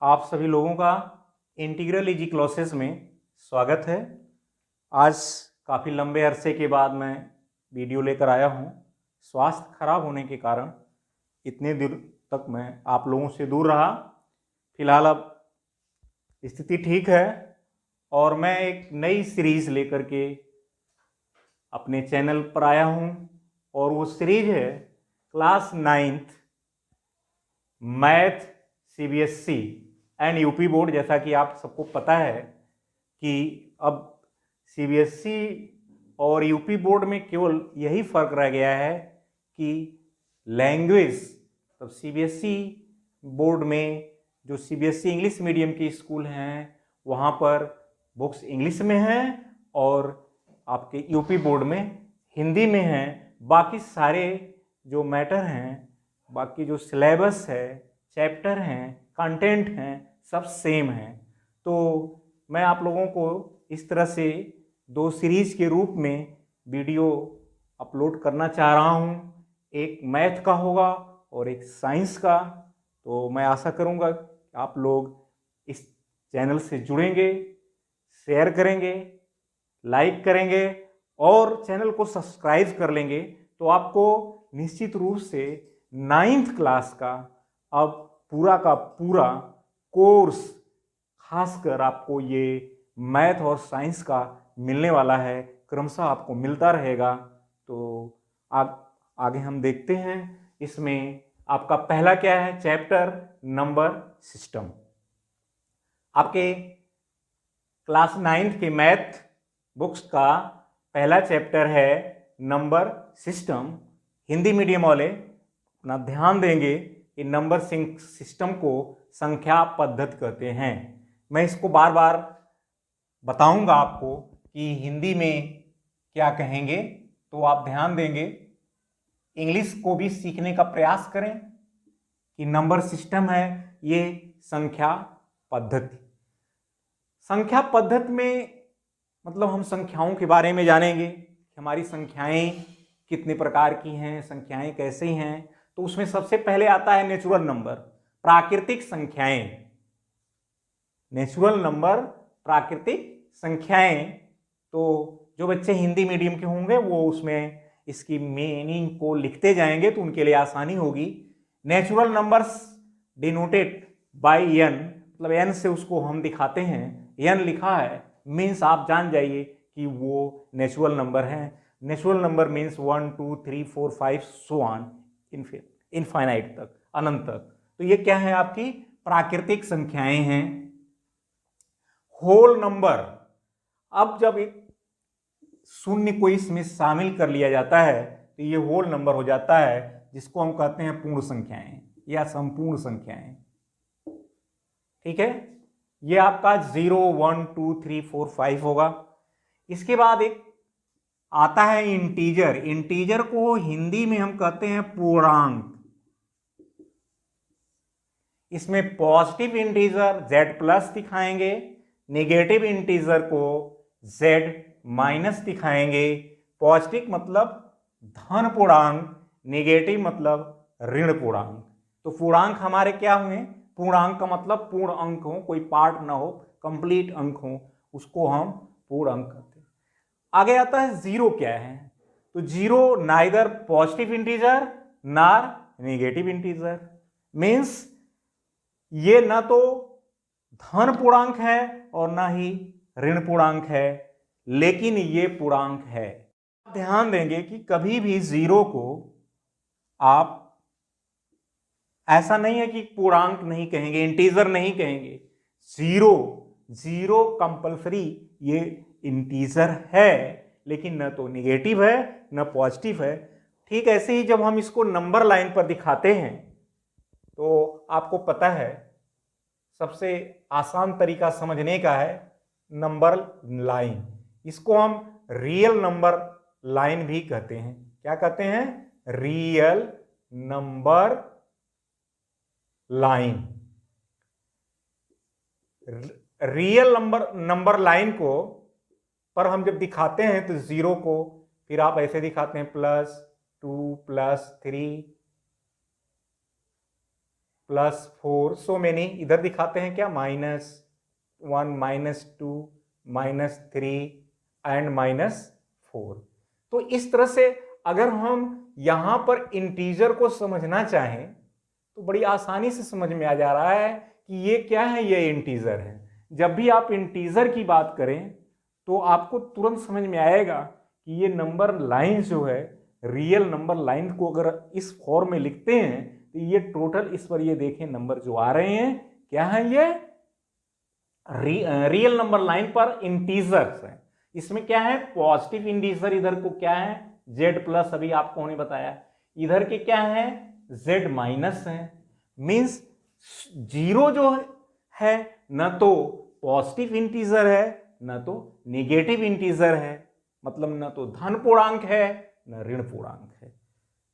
आप सभी लोगों का इंटीग्रल इजी क्लासेस में स्वागत है। आज काफ़ी लंबे अरसे के बाद मैं वीडियो लेकर आया हूँ। स्वास्थ्य खराब होने के कारण इतने दिन तक मैं आप लोगों से दूर रहा। फिलहाल अब स्थिति ठीक है और मैं एक नई सीरीज़ लेकर के अपने चैनल पर आया हूँ और वो सीरीज है class 9th math CBSE and UP board. जैसा कि आप सबको पता है कि अब सीबीएसई और यूपी बोर्ड में केवल यही फर्क रह गया है कि लैंग्वेज। तब सीबीएसई बोर्ड में जो सीबीएसई इंग्लिश मीडियम के स्कूल हैं वहाँ पर बुक्स इंग्लिश में हैं और आपके यूपी बोर्ड में हिंदी में हैं। बाकी सारे जो मैटर हैं, बाकी जो सिलेबस है, चैप्टर हैं, कंटेंट हैं, सब सेम हैं। तो मैं आप लोगों को इस तरह से दो सीरीज के रूप में वीडियो अपलोड करना चाह रहा हूँ। एक मैथ का होगा और एक साइंस का। तो मैं आशा करूँगा कि आप लोग इस चैनल से जुड़ेंगे, शेयर करेंगे, लाइक करेंगे और चैनल को सब्सक्राइब कर लेंगे तो आपको निश्चित रूप से 9th क्लास का अब पूरा का पूरा कोर्स, खासकर आपको ये मैथ और साइंस का मिलने वाला है, क्रमशः आपको मिलता रहेगा। तो आगे हम देखते हैं। इसमें आपका पहला क्या है? Chapter number system. आपके क्लास 9th के मैथ बुक्स का पहला चैप्टर है नंबर सिस्टम। हिंदी मीडियम वाले अपना ध्यान देंगे कि नंबर सिस्टम को संख्या पद्धति कहते हैं। मैं इसको बार बार बताऊंगा आपको कि हिंदी में क्या कहेंगे, तो आप ध्यान देंगे। इंग्लिश को भी सीखने का प्रयास करें कि नंबर सिस्टम है ये संख्या पद्धति। संख्या पद्धति में मतलब हम संख्याओं के बारे में जानेंगे कि हमारी संख्याएं कितने प्रकार की हैं, संख्याएं कैसे हैं। तो उसमें सबसे पहले आता है नेचुरल नंबर, प्राकृतिक संख्याएं। नेचुरल नंबर, प्राकृतिक संख्याएं। तो जो बच्चे हिंदी मीडियम के होंगे वो उसमें इसकी मीनिंग को लिखते जाएंगे तो उनके लिए आसानी होगी। Natural numbers denoted by N, मतलब एन से उसको हम दिखाते हैं। एन लिखा है मीन्स आप जान जाइए कि वो नेचुरल नंबर है। Natural number means 1 2 3 4 5 so on infinite तक, अनंत तक। तो ये क्या है? आपकी प्राकृतिक संख्याएं हैं। होल नंबर, अब जब एक शून्य को इसमें शामिल कर लिया जाता है तो ये होल नंबर हो जाता है, जिसको हम कहते हैं पूर्ण संख्याएं या संपूर्ण संख्याएं। ठीक है, ये आपका 0 1 2 3 4 5 होगा। इसके बाद एक आता है इंटीजर। इंटीजर को हिंदी में हम कहते हैं पूर्णांक। इसमें पॉजिटिव इंटीजर z+ दिखाएंगे, नेगेटिव इंटीजर को z- दिखाएंगे। पॉजिटिव मतलब धन पूर्णांक, नेगेटिव मतलब ऋण पूर्णांक। तो पूर्णांक हमारे क्या हुए? पूर्णांक का मतलब पूर्ण अंक हो, कोई पार्ट ना हो, कंप्लीट अंक हो, उसको हम पूर्ण अंक कहते हैं। आगे आता है जीरो। क्या है? तो जीरो नाइदर पॉजिटिव इंटीजर नार नेगेटिव इंटीजर। मीन्स ये ना तो धन पूर्णांक है और ना ही ऋण पूर्णांक है, लेकिन ये पूर्णांक है। ध्यान देंगे कि कभी भी जीरो को आप ऐसा नहीं है कि पूर्णांक नहीं कहेंगे, इंटीजर नहीं कहेंगे। जीरो, जीरो कंपल्सरी ये इंटीजर है, लेकिन न तो नेगेटिव है न पॉजिटिव है। ठीक ऐसे ही जब हम इसको नंबर लाइन पर दिखाते हैं तो आपको पता है सबसे आसान तरीका समझने का है नंबर लाइन। इसको हम रियल नंबर लाइन भी कहते हैं। क्या कहते हैं? Real number line. Real number line को पर हम जब दिखाते हैं तो जीरो को फिर आप ऐसे दिखाते हैं +2 +3 +4, सो मेनी, इधर दिखाते हैं क्या, -1, -2, -3 एंड -4। तो इस तरह से अगर हम यहां पर इंटीजर को समझना चाहें तो बड़ी आसानी से समझ में आ जा रहा है कि ये क्या है, ये इंटीजर है। जब भी आप इंटीजर की बात करें तो आपको तुरंत समझ में आएगा कि ये नंबर लाइन जो है, रियल नंबर लाइन को अगर इस फॉर्म में लिखते हैं तो ये टोटल, इस पर ये देखें नंबर जो आ रहे हैं क्या है, ये रियल नंबर लाइन पर इंटीजर्स है। इसमें क्या है, पॉजिटिव इंटीजर, इधर को क्या है z+, अभी आपको ने बताया, इधर के क्या है z- है। मींस जीरो जो है न तो पॉजिटिव इंटीजर है न तो निगेटिव इंटीजर है, मतलब न तो धन पूर्णांक है न ऋण पूर्णांक है।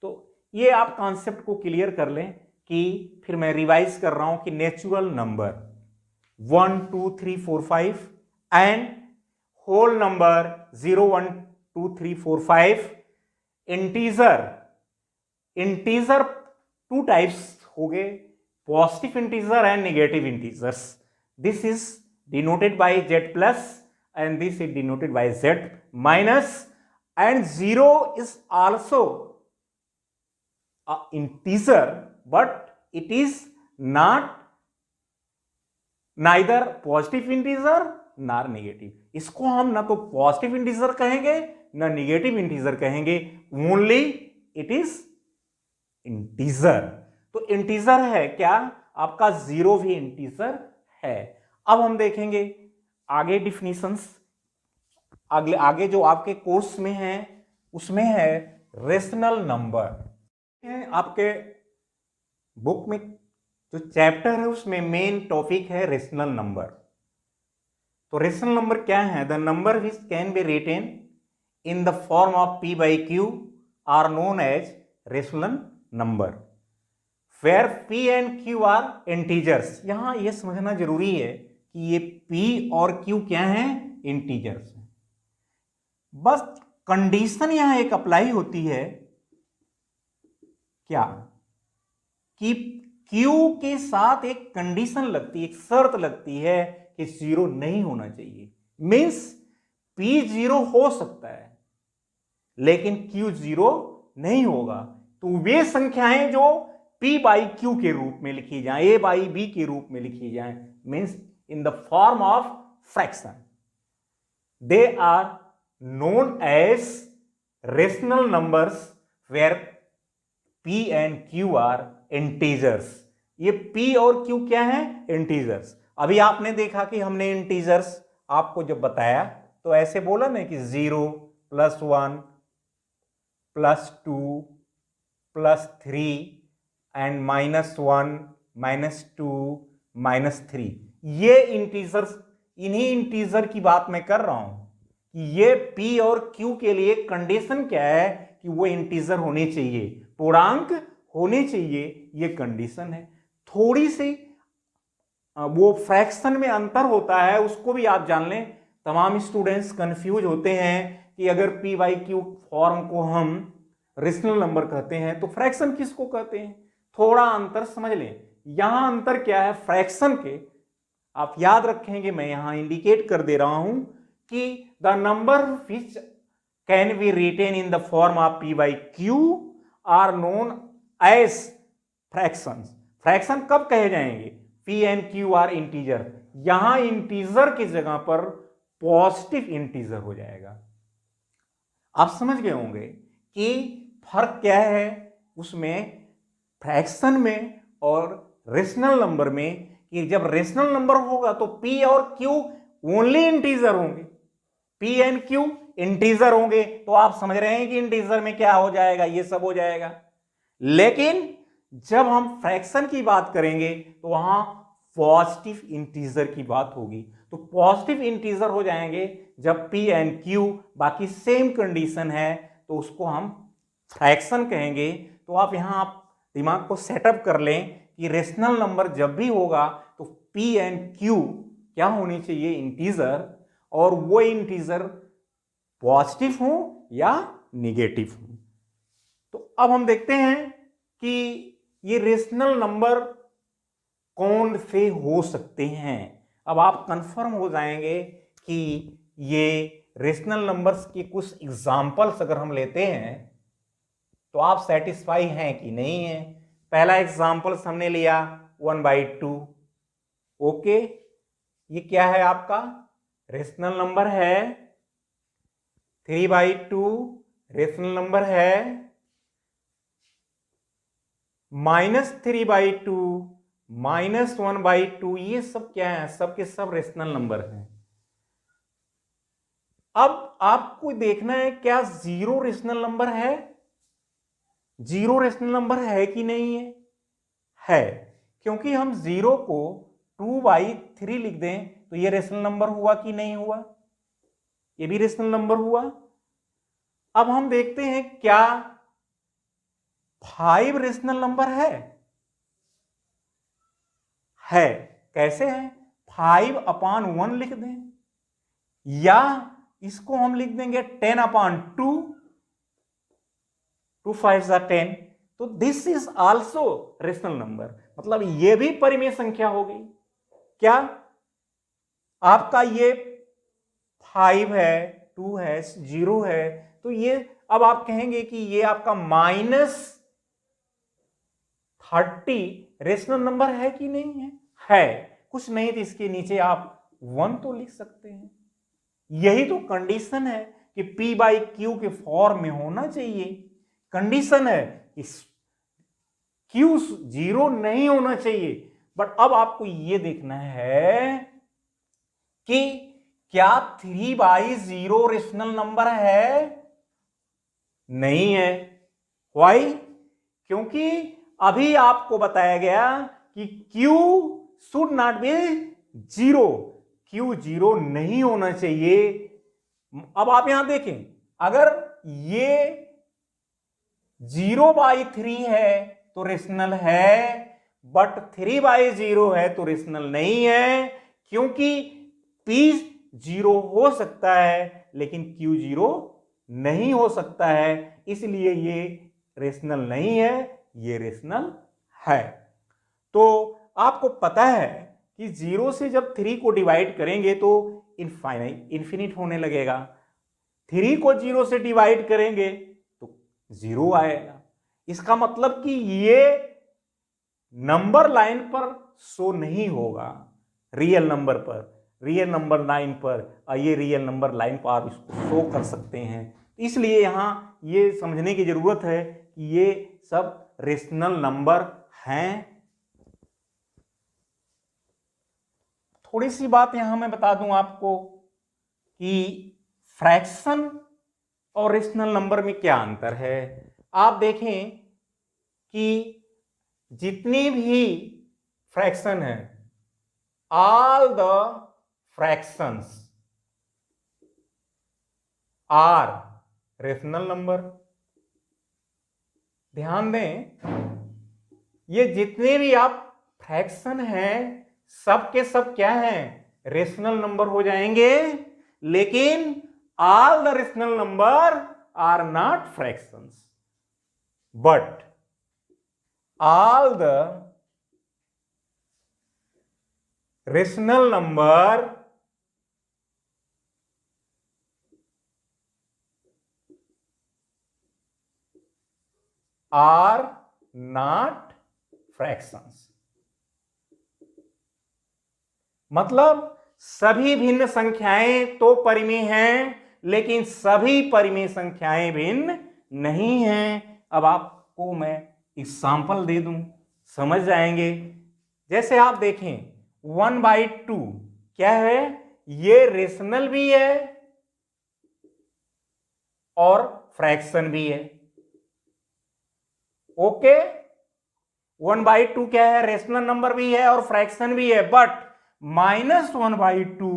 तो ये आप कॉन्सेप्ट को क्लियर कर लें कि फिर मैं रिवाइज कर रहा हूं कि natural number 1 2 3 4 5 and whole number 0 1 2 3 4 5, integer two types हो गए, positive integer and negative integers. This is denoted by z+ and this is denoted by z-, and 0 is also a integer but it is not neither positive integer nor negative। इसको हम ना तो positive integer कहेंगे ना negative integer कहेंगे, only it is integer. तो integer है क्या, आपका 0 भी इंटीजर है। अब हम देखेंगे आगे डिफिनीशंस, आगे जो आपके कोर्स में है उसमें है रेशनल नंबर। आपके बुक में जो चैप्टर है उसमें मेन टॉपिक है रेशनल नंबर। तो रेशनल नंबर क्या है, the number which can be written in the form of p/q are known as rational number, where p and q are integers. यहां यह समझना जरूरी है कि ये p और q क्या है, इंटीजर्स हैं। बस कंडीशन यहां एक अप्लाई होती है क्या, कि Q के साथ एक कंडीशन लगती है, एक शर्त लगती है कि 0 नहीं होना चाहिए। मींस P 0 हो सकता है लेकिन Q 0 नहीं होगा। तो वे संख्याएं जो P/Q के रूप में लिखी जाए, A/B के रूप में लिखी जाए, means in the form of fraction, they are known as rational numbers where p and q are integers। ये p और q क्या है, इंटीजर्स। अभी आपने देखा कि हमने इंटीजर्स आपको जब बताया तो ऐसे बोला ना कि 0 +1 +2 +3 एंड -1 -2 -3, ये इंटीजर्स, इन्हीं इंटीजर की बात मैं कर रहा हूं कि ये p और q के लिए कंडीशन क्या है कि वो इंटीजर होने चाहिए, पूर्णांक होने चाहिए, ये कंडीशन है। थोड़ी सी वो फ्रैक्शन में अंतर होता है, उसको भी आप जान लें। तमाम स्टूडेंट्स कंफ्यूज होते हैं कि अगर p/q फॉर्म को हम रेशनल नंबर कहते हैं तो फ्रैक्शन किसको कहते हैं, थोड़ा अंतर समझ लें। यहां अंतर क्या है, फ्रैक्शन के आप याद रखेंगे, मैं यहां इंडिकेट कर दे रहा हूं कि the number which can be written in the form of p/q are known as fractions. Fraction कब कहे जाएंगे, p and q are integer, यहां इंटीजर की जगह पर पॉजिटिव इंटीजर हो जाएगा। आप समझ गए होंगे कि फर्क क्या है उसमें, फ्रैक्शन में और रेशनल नंबर में, कि जब रेशनल नंबर होगा तो p और q ओनली इंटीजर होंगे, p एंड q इंटीजर होंगे। तो आप समझ रहे हैं कि इंटीजर में क्या हो जाएगा, ये सब हो जाएगा। लेकिन जब हम फ्रैक्शन की बात करेंगे तो वहां पॉजिटिव इंटीजर की बात होगी। तो पॉजिटिव इंटीजर हो जाएंगे जब p एंड q बाकी सेम कंडीशन है, तो उसको हम फ्रैक्शन कहेंगे। तो आप यहां आप दिमाग को सेटअप कर लें कि रेशनल नंबर जब भी होगा तो p एंड q क्या होनी चाहिए, इंटीजर, और वो इंटीजर पॉजिटिव हो या निगेटिव हो। तो अब हम देखते हैं कि ये रेशनल नंबर कौन से हो सकते हैं। अब आप कंफर्म हो जाएंगे कि ये रेशनल नंबर्स के कुछ एग्जाम्पल्स अगर हम लेते हैं तो आप सेटिस्फाई हैं कि नहीं है। पहला एग्जाम्पल्स हमने लिया 1/2। ओके, ये क्या है आपका रेशनल नंबर है। 3/2 रेशनल नंबर है। -3/2 -1/2 ये सब क्या है, सब के सब रेशनल नंबर हैं। अब आपको देखना है क्या जीरो रेशनल नंबर है। जीरो रेशनल नंबर है कि नहीं है, है। क्योंकि हम जीरो को 2/3 लिख दें तो ये रेशनल नंबर हुआ कि नहीं हुआ, ये भी रेशनल नंबर हुआ। अब हम देखते हैं क्या 5 रेशनल नंबर है। कैसे है, 5/1 लिख दें या इसको हम लिख देंगे 10/2, 2 5 10। तो this is also rational number, मतलब ये भी परिमेय संख्या हो गई। क्या आपका ये 5 है, 2 है, 0 है, तो ये अब आप कहेंगे कि ये आपका -30 रेशनल नंबर है कि नहीं है। कुछ नहीं तो इसके नीचे आप 1 तो लिख सकते हैं। यही तो कंडीशन है कि P/Q के फॉर्म में होना चाहिए। कंडीशन है कि Q 0 नहीं होना चाहिए। बट अब आपको यह देखना है कि क्या 3/0 रेशनल नंबर है, नहीं है। वाई, क्योंकि अभी आपको बताया गया कि Q should not be 0, Q 0 नहीं होना चाहिए। अब आप यहां देखें, अगर ये 0/3 है तो रेशनल है, बट 3/0 है तो रेशनल नहीं है, क्योंकि P 0 हो सकता है लेकिन Q 0 नहीं हो सकता है, इसलिए ये रेशनल नहीं है, ये रेशनल है। तो आपको पता है कि 0 से जब 3 को डिवाइड करेंगे तो इन्फिनिट होने लगेगा। 3 को 0 से डिवाइड करेंगे तो 0 आएगा। इसका मतलब कि ये नंबर लाइन पर शो नहीं होगा, रियल नंबर पर, रियल नंबर लाइन पर, ये रियल नंबर लाइन पर आप इसको शो कर सकते हैं। इसलिए यहां ये समझने की जरूरत है कि ये सब रेशनल नंबर हैं। थोड़ी सी बात यहां मैं बता दूं आपको कि फ्रैक्शन और रेशनल नंबर में क्या अंतर है। आप देखें कि जितनी भी फ्रैक्शन है, all the fractions are rational number. ध्यान दें, ये जितने भी आप फ्रैक्शन हैं सब के सब क्या हैं, रेशनल नंबर हो जाएंगे। लेकिन all the rational number are not fractions, but all the rational number are not fractions। मतलब सभी भिन्न संख्याएं तो परिमेय हैं, लेकिन सभी परिमेय संख्याएं भिन्न नहीं हैं। अब आपको मैं एग्जाम्पल दे दूं, समझ जाएंगे। जैसे आप देखें 1/2 क्या है, ये रेशनल भी है और फ्रैक्शन भी है। ओके, 1/2 क्या है, रेशनल नंबर भी है और फ्रैक्शन भी है, बट -1/2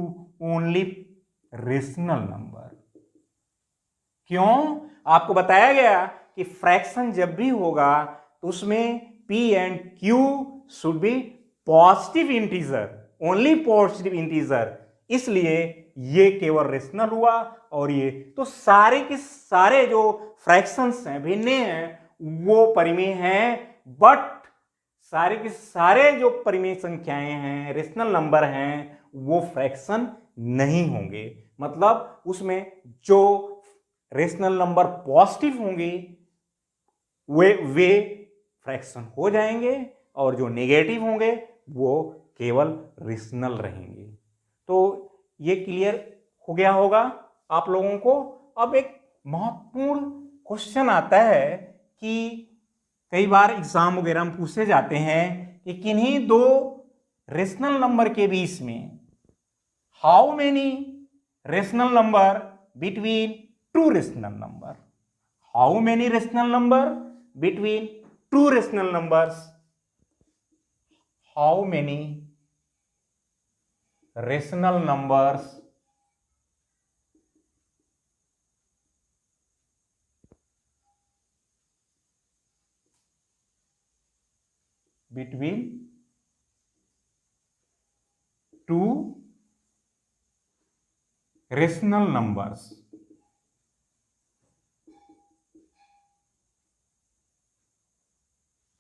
ओनली रेशनल नंबर। क्यों, आपको बताया गया कि फ्रैक्शन जब भी होगा तो उसमें P and Q should be positive integer, only positive integer, इसलिए ये केवल रेशनल हुआ। और ये तो सारे के सारे जो फ्रैक्शंस हैं, भिन्न हैं, वो परिमेय हैं, बट सारे के सारे जो परिमेय संख्याएं हैं, रेशनल नंबर हैं, वो फ्रैक्शन नहीं होंगे। मतलब उसमें जो रेशनल नंबर पॉजिटिव होंगे वे फ्रैक्शन हो जाएंगे, और जो नेगेटिव होंगे वो केवल रेशनल रहेंगे। तो ये क्लियर हो गया होगा आप लोगों को। अब एक महत्वपूर्ण क्वेश्चन आता है कि कई बार एग्जाम वगैरह में पूछे जाते हैं कि किन्हीं दो रेशनल नंबर के बीच में how many rational number between two rational number, how many rational number between two rational numbers, how many rational numbers between two rational numbers।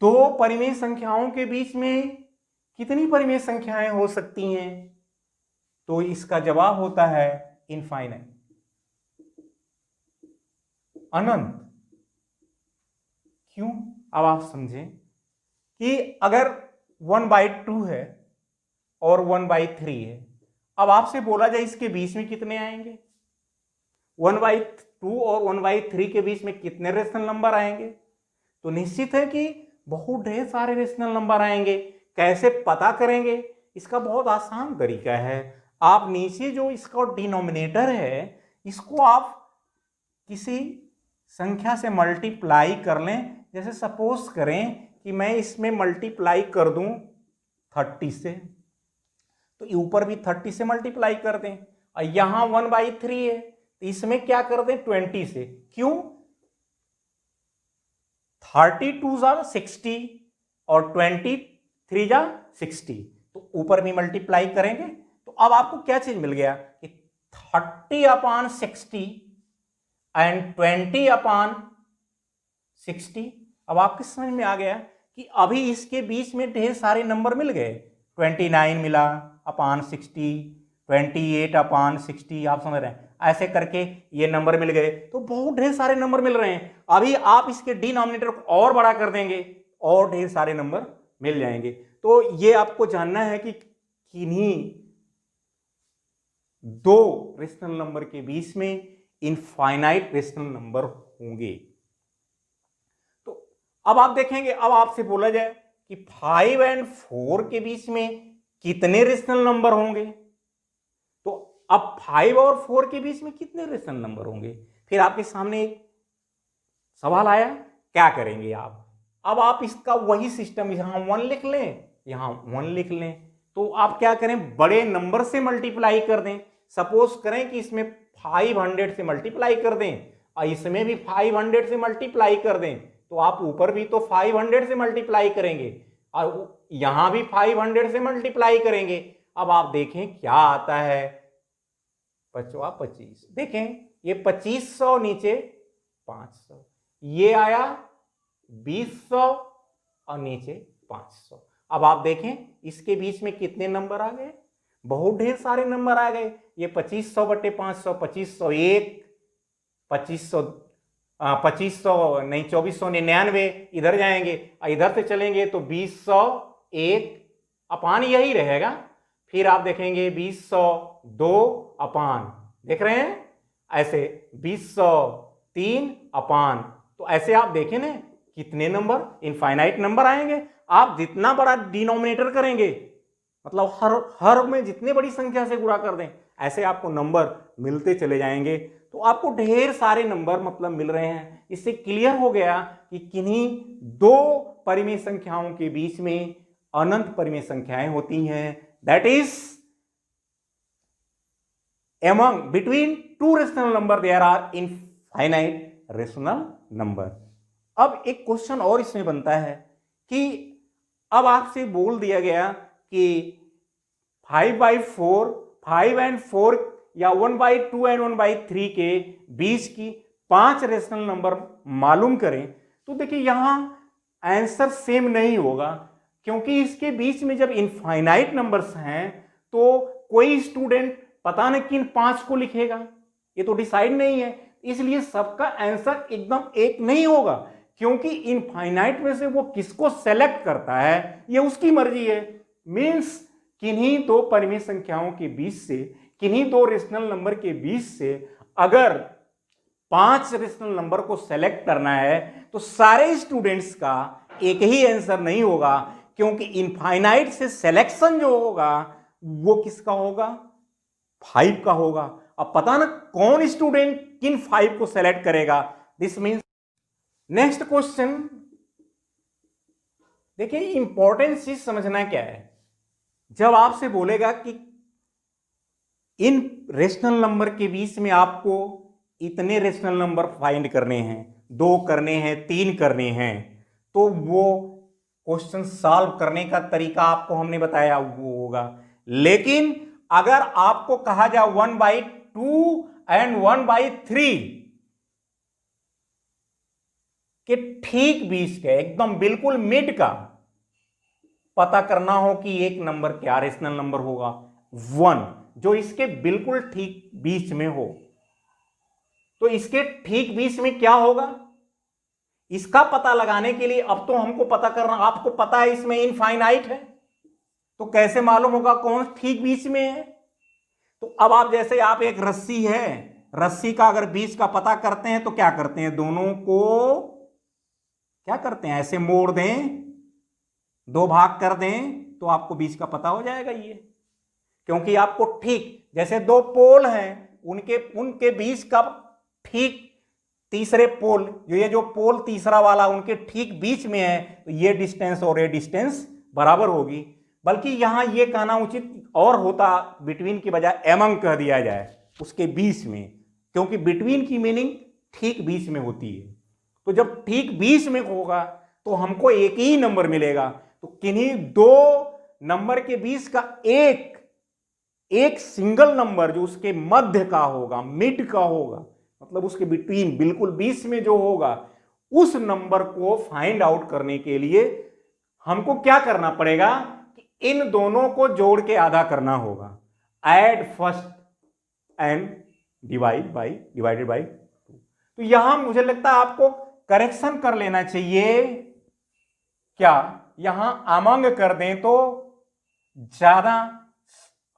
दो परिमेय संख्याओं के बीच में कितनी परिमेय संख्याएं हो सकती हैं? तो इसका जवाब होता है इनफाइनाइट, अनंत। क्यों? अब आप समझें कि अगर 1/2 है और 1/3 है, अब आपसे बोला जाए इसके बीच में कितने आएंगे? 1/2 और 1/3 के बीच में कितने रेशनल नंबर आएंगे? तो निश्चित है कि बहुत ढेर सारे रेशनल नंबर आएंगे। कैसे पता करेंगे? इसका बहुत आसान तरीका है। आप नीचे जो इसका डिनोमिनेटर है इसको आप किसी संख्या से मल्टीप्लाई कर लें। जैसे सपोज करें कि मैं इसमें मल्टीप्लाई कर दूं 30 से, तो ऊपर भी 30 से मल्टीप्लाई कर दें, और यहां 1/3 है तो इसमें क्या कर दें 20 से। क्यों? 32 जा 60 और 23 जा 60, तो ऊपर भी मल्टीप्लाई करेंगे। तो अब आपको क्या चीज मिल गया कि 30/60 एंड 20/60। अब आपके समझ में आ गया कि अभी इसके बीच में ढेर सारे नंबर मिल गए। 29 मिला अपान 60, 28/60, आप समझ रहे हैं, ऐसे करके ये नंबर मिल गए। तो बहुत ढेर सारे नंबर मिल रहे हैं। अभी आप इसके डिनोमिनेटर को और बड़ा कर देंगे और ढेर सारे नंबर मिल जाएंगे। तो ये आपको जानना है कि किन्हीं दो रेशनल नंबर के बीच में इनफाइनाइट रेशनल नंबर होंगे। तो अब आप देखेंगे, अब आपसे बोला जाए कि 5 और 4 के बीच में कितने रेशनल नंबर होंगे? तो अब 5 और 4 के बीच में कितने रेशनल नंबर होंगे? फिर आपके सामने एक सवाल आया, क्या करेंगे आप? अब आप इसका वही सिस्टम, यहां 1 लिख लें, यहां 1 लिख लें। तो आप क्या करें, बड़े नंबर से मल्टीप्लाई कर दें। सपोज करें कि इसमें 500 से मल्टीप्लाई कर दें और इसमें भी 500 से मल्टीप्लाई कर दें, तो आप ऊपर भी तो 500 से मल्टीप्लाई करेंगे और यहां भी 500 से मल्टीप्लाई करेंगे। अब आप देखें क्या आता है, 25। देखें ये 2500 नीचे 500, ये आया 2000 और नीचे 500। अब आप देखें इसके बीच में कितने नंबर आ गए? बहुत ढेर सारे नंबर आ गए। ये 2500/500, 2501, 2500 नहीं 2499 इधर जाएंगे और इधर से चलेंगे तो 2001 अपान यही रहेगा। फिर आप देखेंगे 2002 अपान, देख रहे हैं ऐसे 2003 अपान। तो ऐसे आप देखें ना कितने नंबर, इनफाइनाइट नंबर आएंगे। आप जितना बड़ा डिनोमिनेटर करेंगे, मतलब हर में जितने बड़ी संख्या से गुणा कर दें, ऐसे आपको नंबर मिलते चले जाएंगे। तो आपको ढेर सारे नंबर मतलब मिल रहे हैं। इससे क्लियर हो गया कि किन्हीं दो परिमेय संख्याओं के बीच में अनंत परिमेय संख्याएं होती हैं। That is among between two rational number there are infinite rational number। अब एक क्वेश्चन और इसमें बनता है कि अब आपसे बोल दिया गया कि 5/4, 5 और 4 या 1/2 और 1/3 के बीच की 5 रेशनल नंबर मालूम करें। तो देखिए यहां आंसर सेम नहीं होगा, क्योंकि इसके बीच में जब इनफाइनाइट नंबर्स हैं तो कोई स्टूडेंट पता नहीं किन 5 को लिखेगा, ये तो डिसाइड नहीं है। इसलिए सबका आंसर एकदम एक नहीं होगा, क्योंकि इनफाइनाइट में से वो किसको सेलेक्ट करता है ये उसकी मर्जी है। मींस किन्हीं दो परिमेय संख्याओं के बीच से, किन्हीं दो रेशनल नंबर के बीच से अगर 5 रेशनल नंबर को सेलेक्ट करना है तो सारे स्टूडेंट्स का एक ही आंसर नहीं होगा, क्योंकि इनफाइनाइट से सिलेक्शन जो होगा वो किसका होगा, 5 का होगा। अब पता ना कौन स्टूडेंट किन 5 को सेलेक्ट करेगा। दिस मीन्स नेक्स्ट क्वेश्चन देखिए, इंपॉर्टेंट चीज समझना क्या है। जब आपसे बोलेगा कि इन रेशनल नंबर के बीच में आपको इतने रेशनल नंबर फाइंड करने हैं, 2 करने हैं, 3 करने हैं, तो वो क्वेश्चन सॉल्व करने का तरीका आपको हमने बताया वो होगा। लेकिन अगर आपको कहा जाए 1/2 एंड 1/3 के ठीक बीच के, एकदम बिल्कुल मिड का पता करना हो कि एक नंबर क्या रेशनल नंबर होगा, 1 जो इसके बिल्कुल ठीक बीच में हो, तो इसके ठीक बीच में क्या होगा, इसका पता लगाने के लिए अब तो हमको पता करना, आपको पता है इसमें इनफाइनाइट है, तो कैसे मालूम होगा कौन ठीक बीच में है। तो अब आप जैसे आप एक रस्सी है, रस्सी का अगर बीच का पता करते हैं तो क्या करते हैं, दोनों को क्या करते हैं, ऐसे मोड़ दें, 2 भाग कर दें, तो आपको बीच का पता हो जाएगा ये। क्योंकि आपको ठीक जैसे 2 पोल हैं, उनके बीच का ठीक तीसरे पोल, जो पोल तीसरा वाला उनके ठीक बीच में है, तो ये डिस्टेंस और ये डिस्टेंस बराबर होगी। बल्कि यहां ये कहना उचित और होता, बिटवीन की बजाय एमंग कह दिया जाए, उसके बीच में, क्योंकि बिटवीन की मीनिंग ठीक बीच में होती है। तो जब ठीक बीच में होगा तो हमको एक ही नंबर मिलेगा। तो किन्हीं 2 नंबर के बीच का एक सिंगल नंबर जो उसके मध्य का होगा, मिड का होगा, मतलब उसके बिटवीन बिल्कुल बीच में जो होगा, उस नंबर को फाइंड आउट करने के लिए हमको क्या करना पड़ेगा कि इन दोनों को जोड़ के आधा करना होगा। Add first and divided by 2। तो यहां मुझे लगता है आपको करेक्शन कर लेना चाहिए, क्या यहां अमंग कर दें तो ज्यादा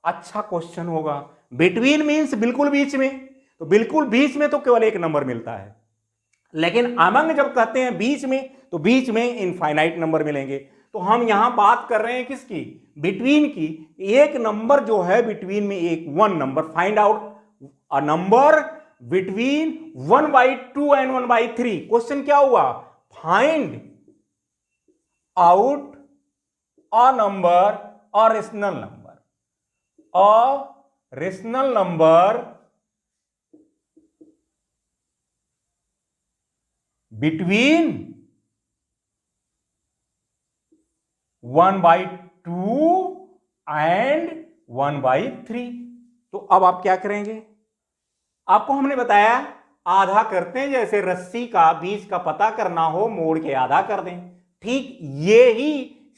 अच्छा क्वेश्चन होगा। बिटवीन मींस बिल्कुल बीच में, तो बिल्कुल बीच में तो केवल एक नंबर मिलता है, लेकिन अमंग जब कहते हैं बीच में, तो बीच में इनफाइनाइट नंबर मिलेंगे। तो हम यहां बात कर रहे हैं किसकी, बिटवीन की। एक नंबर जो है बिटवीन में, एक 1 number, find out a number between 1/2 and 1/3। Question क्या हुआ, फाइंड आउट अ नंबर और rational number, a rational number between 1/2 and 1/3। तो अब आप क्या करेंगे, आपको हमने बताया आधा करते हैं, जैसे रस्सी का बीच का पता करना हो, मोड़ के आधा कर दें। ठीक ये ही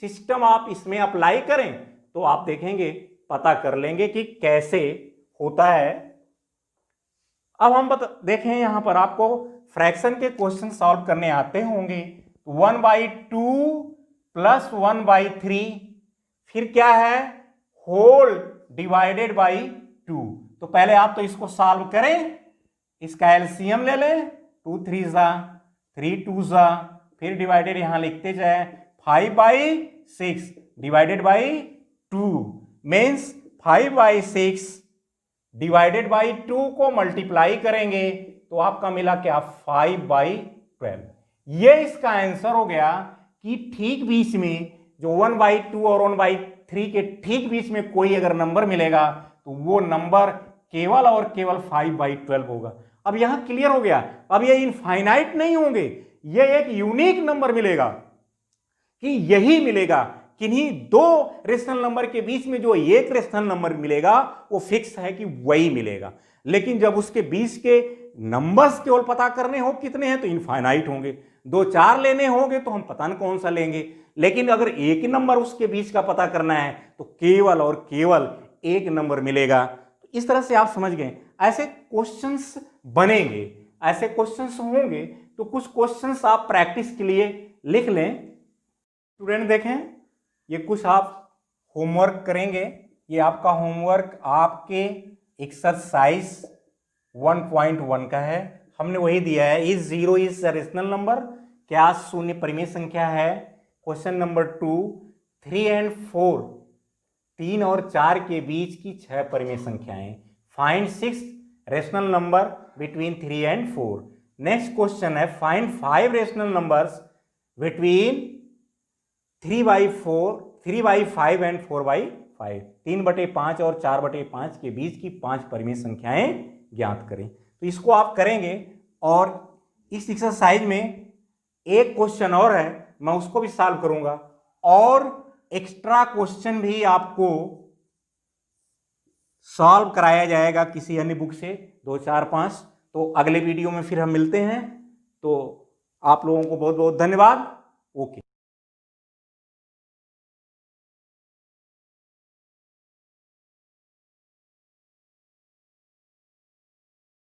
सिस्टम आप इसमें अप्लाई करें तो आप देखेंगे, पता कर लेंगे कि कैसे होता है। अब हम देखें यहां पर आपको फ्रैक्शन के क्वेश्चन सॉल्व करने आते होंगे। 1/2 प्लस 1/3, फिर क्या है, होल डिवाइडेड बाई 2। तो पहले आप तो इसको सॉल्व करें, इसका एलसीएम ले लें, 2 3 जा 3 2 जा, फिर डिवाइडेड यहां लिखते जाए, 5/6 divided by 2 means 5/6 divided by 2 को मल्टीप्लाई करेंगे तो आपका मिला क्या, 5/12। ये इसका आंसर हो गया कि ठीक बीच में जो 1/2 और 1/3 के ठीक बीच में कोई अगर नंबर मिलेगा तो वो नंबर केवल और केवल 5/12 होगा। अब यहां क्लियर हो गया। अब ये इनफाइनाइट नहीं होंगे, ये एक यूनिक नंबर मिलेगा कि यही मिलेगा, किन्हीं 2 रेशनल नंबर के बीच में जो एक रेशनल नंबर मिलेगा वो फिक्स है कि वही मिलेगा। लेकिन जब उसके बीच के नंबर्स केवल पता करने हो कितने हैं तो इनफाइनाइट होंगे। दो चार लेने होंगे तो हम पता नहीं कौन सा लेंगे, लेकिन अगर एक ही नंबर उसके बीच का पता करना है तो केवल और केवल एक नंबर मिलेगा। तो इस तरह से आप समझ गए, ऐसे क्वेश्चंस बनेंगे, ऐसे क्वेश्चंस होंगे, तो कुछ क्वेश्चंस आप प्रैक्टिस के लिए लिख लें। स्टूडेंट देखें, ये कुछ आप होमवर्क करेंगे, ये आपका होमवर्क आपके एक्सरसाइज 1.1 का है। हमने वही दिया है, is zero is rational number, क्या शून्य परिमेय संख्या है। क्वेश्चन नंबर 2, 3 and 4, 3 और 4 के बीच की 6 परिमेय संख्याएं। Find 6 rational number between 3 and 4। Next question है, find 5 rational numbers between 3/4, 3/5 and 4/5। 3/5 और 4/5 के बीच की 5 परिमेय संख्याएं ज्ञात करें। तो इसको आप करेंगे, और इस एक्सरसाइज में एक क्वेश्चन और है, मैं उसको भी सॉल्व करूंगा, और एक्स्ट्रा क्वेश्चन भी आपको सॉल्व कराया जाएगा किसी अन्य बुक से, 2, 4, 5। तो अगले वीडियो में फिर हम मिलते हैं। तो आप लोगों को बहुत बहुत धन्यवाद। ओके।